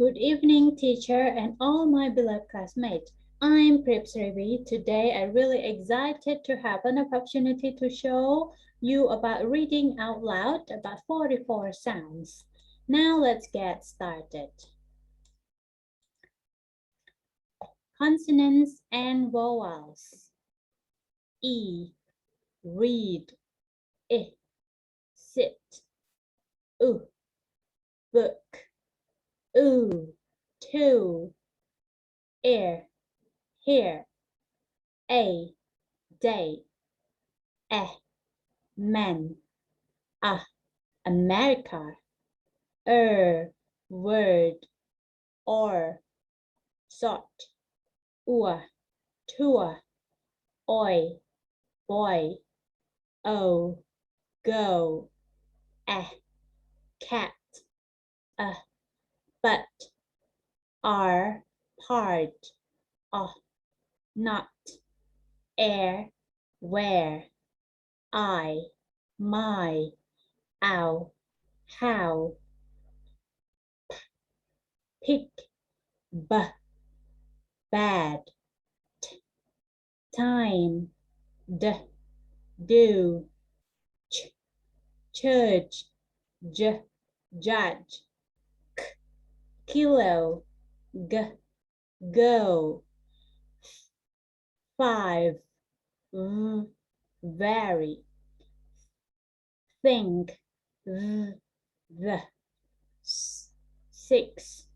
Good evening, teacher, and all my beloved classmates. I'm Prips Revi. Today, I'm really excited to have an opportunity to show you about reading out loud about 44 sounds. Now, let's get started. Consonants and vowels. E, read. I, sit. U, book. U, to. Air, here. A, day. Man. America. Word. Or, sort. Tour. Oi, boy. Go. Cat. But. Part. Not. Air. Where. I. My. Ow. How. Pick. Bad. Time. Do. Church. Judge. Kilo. Go. 5. Very. Think. The. 6.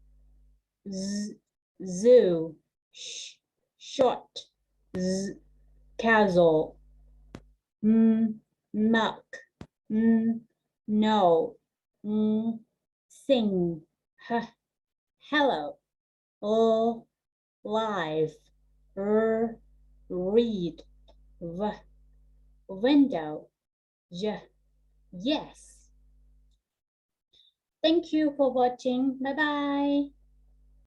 Zoo. Short. Casual. Milk. No. Sing. Hello. Live. Read. Window. Yes. Thank you for watching. Bye bye.